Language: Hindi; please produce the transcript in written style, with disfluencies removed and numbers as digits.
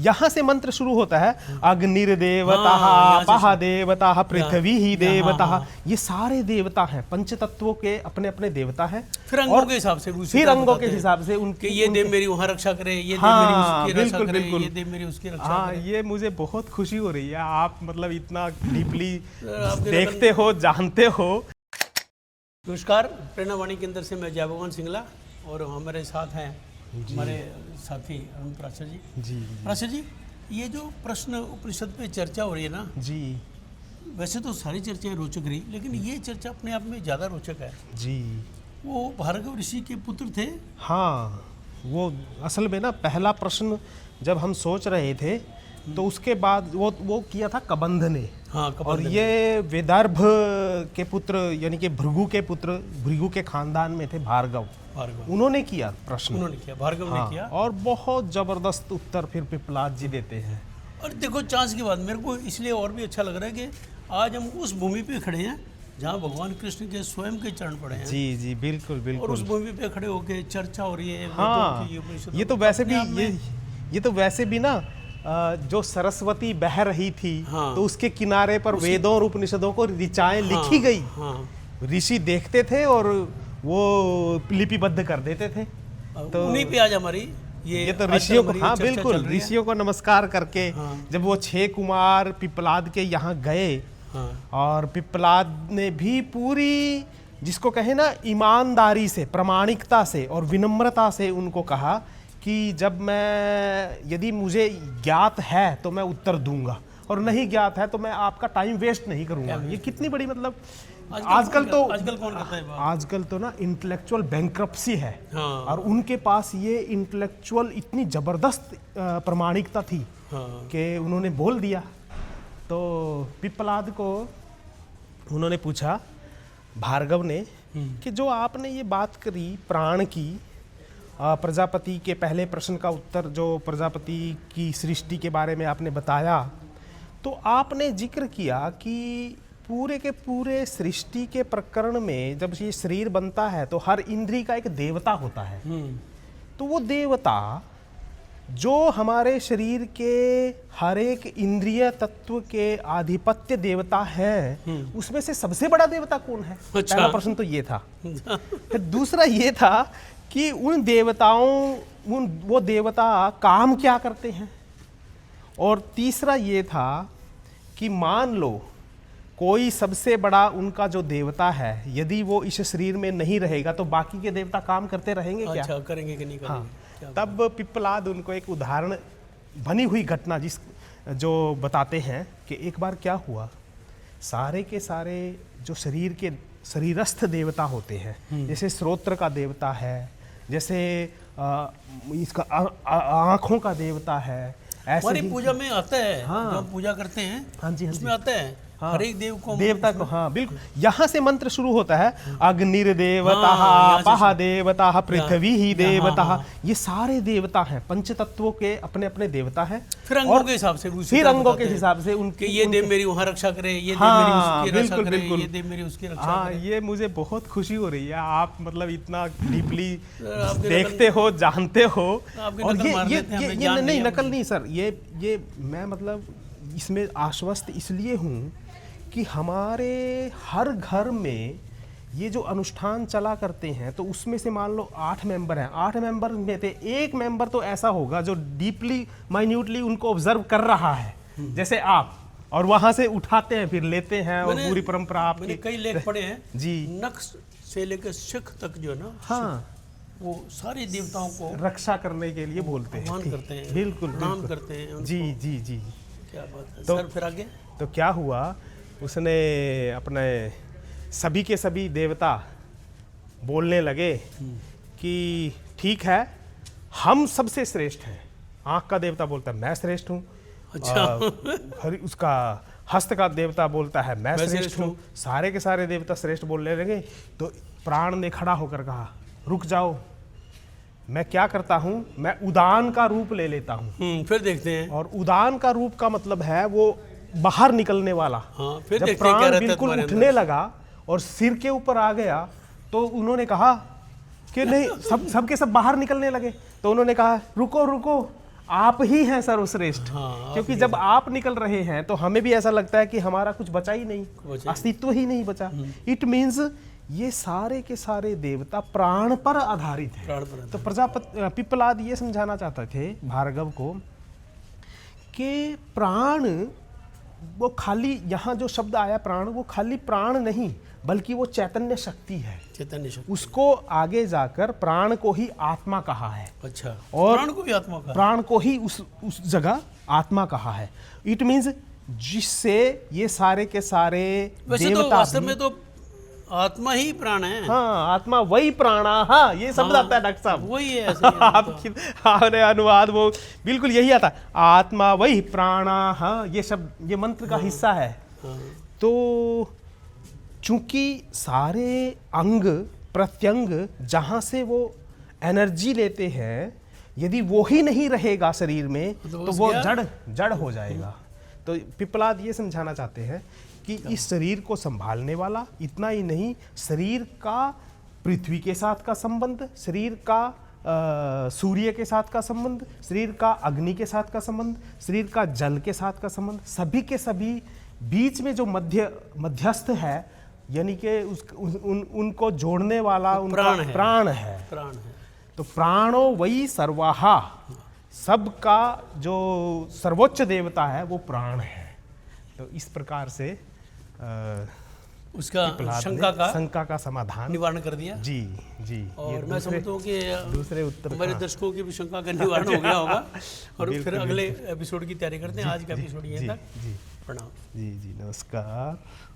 यहाँ से मंत्र शुरू होता है, अग्निर्देवता, देवता, पृथ्वी ही देवता। ये सारे देवता हैं, पंच तत्वों के अपने अपने देवता हैं। फिर अंगों के हिसाब से, फिर अंगों के हिसाब से उनके, ये देव मेरी वहाँ रक्षा करे, ये देव मेरी उसकी रक्षा करे, ये देव मेरी उसकी रक्षा करे। ये मुझे बहुत खुशी हो रही है, आप मतलब इतना डीपली देखते हो, जानते हो। नमस्कार, प्रेरणा वाणी केंद्र से मैं जय भगवान सिंगला और हमारे साथ हैं हमारे साथी अरुण प्राचा जी। प्राचा जी, ये जो प्रश्न उपनिषद पे चर्चा हो रही है ना जी, वैसे तो सारी चर्चाएं रोचक रही, लेकिन ये चर्चा अपने आप में ज़्यादा रोचक है जी। वो भार्गव ऋषि के पुत्र थे। हाँ, वो असल में ना पहला प्रश्न जब हम सोच रहे थे तो उसके बाद वो किया था कबंध ने। हाँ, और ये विदर्भ के पुत्र यानी कि भृगु के पुत्र, भृगु के खानदान में थे भार्गव। उन्होंने किया प्रश्न, भार्गव ने किया और बहुत जबरदस्त उत्तर फिर पिपलाद जी देते हैं। और देखो, चांस की बात मेरे को इसलिए और भी अच्छा लग रहा है कि आज हम उस भूमि पे खड़े हैं जहाँ भगवान कृष्ण के स्वयं के चरण पड़े हैं। जी जी, बिल्कुल बिल्कुल। और उस भूमि पे खड़े होके चर्चा हो रही है। हाँ, ये तो वैसे भी ये तो वैसे भी ना जो सरस्वती बह रही थी, तो उसके किनारे पर वेदों और उपनिषदों को ऋचाएं लिखी गई। ऋषि देखते थे और वो लिपिबद्ध कर देते थे। तो उन्हीं पे आज हमारी ये तो ऋषियों को, हाँ बिल्कुल, ऋषियों को नमस्कार करके जब वो 6 कुमार पिपलाद के यहाँ गए, और पिपलाद ने भी पूरी, जिसको कहे ना, ईमानदारी से, प्रामाणिकता से और विनम्रता से उनको कहा कि जब मैं, यदि मुझे ज्ञात है तो मैं उत्तर दूंगा, और नहीं ज्ञात है तो मैं आपका टाइम वेस्ट नहीं करूंगा। ये कितनी बड़ी, मतलब आजकल कौन करता है? आजकल तो ना इंटेलेक्चुअल बैंक्रप्सी है। और उनके पास ये इंटेलेक्चुअल इतनी जबरदस्त प्रामाणिकता थी कि उन्होंने बोल दिया। तो पिपलाद को उन्होंने पूछा, भार्गव ने, कि जो आपने ये बात करी प्राण की, प्रजापति के पहले प्रश्न का उत्तर, जो प्रजापति की सृष्टि के बारे में आपने बताया, तो आपने जिक्र किया कि पूरे के पूरे सृष्टि के प्रकरण में जब ये शरीर बनता है तो हर इंद्रिय का एक देवता होता है। तो वो देवता जो हमारे शरीर के हर एक इंद्रिय तत्व के आधिपत्य देवता है, उसमें से सबसे बड़ा देवता कौन है? पहला प्रश्न तो ये था। फिर दूसरा ये था कि उन देवताओं, वो देवता काम क्या करते हैं? और तीसरा ये था कि मान लो कोई सबसे बड़ा उनका जो देवता है, यदि वो इस शरीर में नहीं रहेगा तो बाकी के देवता काम करते रहेंगे क्या? अच्छा, करेंगे कि नहीं करेंगे? हाँ, तब पिपलाद उनको एक उदाहरण, बनी हुई घटना जो बताते हैं कि एक बार क्या हुआ, सारे के सारे जो शरीर के शरीरस्थ देवता होते हैं, जैसे श्रोत्र का देवता है, जैसे इसका आँखों का देवता है, ऐसे हमारी पूजा में आता है। हाँ, जो हम पूजा करते हैं, हाँ जी, उसमें आता है। हाँ, हर एक देवता को, हाँ बिल्कुल, यहाँ से मंत्र शुरू होता है, अग्निर्देवता, देवता, पृथ्वी ही देवता। ये सारे देवता हैं, पंच तत्वों के अपने अपने देवता हैं। फिर अंगों के हिसाब से, उनके, ये देव मेरी वहाँ रक्षा करे, ये देव मेरी उसकी रक्षा करे, ये देव मेरी उसकी रक्षा करे। हाँ, ये मुझे बहुत खुशी हो रही है, आप मतलब इतना डीपली देखते हो, जानते हो। और ये नहीं, नकल नहीं सर, ये मैं मतलब इसमें आश्वस्त इसलिए हूँ कि हमारे हर घर में ये जो अनुष्ठान चला करते हैं, तो उसमें से मान लो 8 मेंबर हैं, 8 मेंबर में से एक मेंबर तो ऐसा होगा जो डीपली माइन्यूटली उनको ऑब्जर्व कर रहा है, जैसे आप, और वहाँ से उठाते हैं, फिर लेते हैं, और पूरी परंपरा आपने कई लेख पढ़े हैं जी। नक्श से लेकर शिख तक जो है ना, हाँ, वो सारे देवताओं को रक्षा करने के लिए बोलते हैं, करते हैं, बिल्कुल प्रणाम करते हैं। जी जी जी, क्या बात है। तो सर फिर आगे तो क्या हुआ, उसने अपने सभी के सभी देवता बोलने लगे कि ठीक है, हम सबसे श्रेष्ठ हैं। आँख का देवता बोलता है मैं श्रेष्ठ हूँ। अच्छा। उसका हस्त का देवता बोलता है मैं श्रेष्ठ हूँ। सारे के सारे देवता श्रेष्ठ बोलने लगे। तो प्राण ने खड़ा होकर कहा, रुक जाओ, मैं क्या करता हूँ, मैं उदान का रूप ले लेता हूँ। फिर देखते हैं। और उदान का रूप का मतलब है वो बाहर निकलने वाला। हाँ, फिर जब देखते हैं प्राण बिल्कुल उठने लगा और सिर के ऊपर आ गया, तो उन्होंने कहा कि नहीं, सबके सब बाहर निकलने लगे। तो उन्होंने कहा रुको रुको, आप ही हैं सर्वश्रेष्ठ। हाँ, क्योंकि जब आप निकल रहे हैं तो हमें भी ऐसा लगता है कि हमारा कुछ बचा ही नहीं, अस्तित्व ही नहीं बचा। इट मीन्स ये सारे के सारे देवता प्राण पर आधारित है। तो प्रजापति पिप्पलाद ये समझाना चाहते थे भार्गव को कि प्राण वो खाली, यहाँ जो शब्द आया प्राण, वो खाली प्राण नहीं बल्कि वो चैतन्य शक्ति है। चैतन्य शक्ति, उसको आगे जाकर प्राण को ही आत्मा कहा है। अच्छा, और प्राण को भी आत्मा कहा, प्राण को ही उस जगह आत्मा कहा है। इट मीन्स जिससे ये सारे के सारे वैसे तो देवता वास्तव में तो आत्मा ही प्राण है। हाँ, आत्मा वही प्राणा, हाँ ये शब्द आता है डॉक्टर साहब, वही है ऐसे ही आपने अनुवाद वो बिल्कुल यही आता, आत्मा वही प्राणा, हाँ ये शब्द, ये मंत्र का हिस्सा है। तो चूंकि सारे अंग प्रत्यंग जहाँ से वो एनर्जी लेते हैं, यदि वो ही नहीं रहेगा शरीर में तो वो जड़ हो जाएगा। तो पिप्पलाद ये समझाना चाहते हैं कि इस शरीर को संभालने वाला, इतना ही नहीं, शरीर का पृथ्वी के साथ का संबंध, शरीर का सूर्य के साथ का संबंध, शरीर का अग्नि के साथ का संबंध, शरीर का जल के साथ का संबंध, सभी के सभी बीच में जो मध्यस्थ है, यानी कि उनको जोड़ने वाला उनका प्राण है। तो प्राणो वही सर्वाहा, सबका जो सर्वोच्च देवता है वो प्राण है। तो इस प्रकार से उसका शंका का समाधान निवारण कर दिया। जी जी। और मैं समझता हूँ कि दूसरे उत्तर हमारे दर्शकों की भी शंका का निवारण हो गया होगा। और फिर अगले एपिसोड की तैयारी करते हैं। आज का एपिसोड ये था। प्रणाम। जी जी, नमस्कार।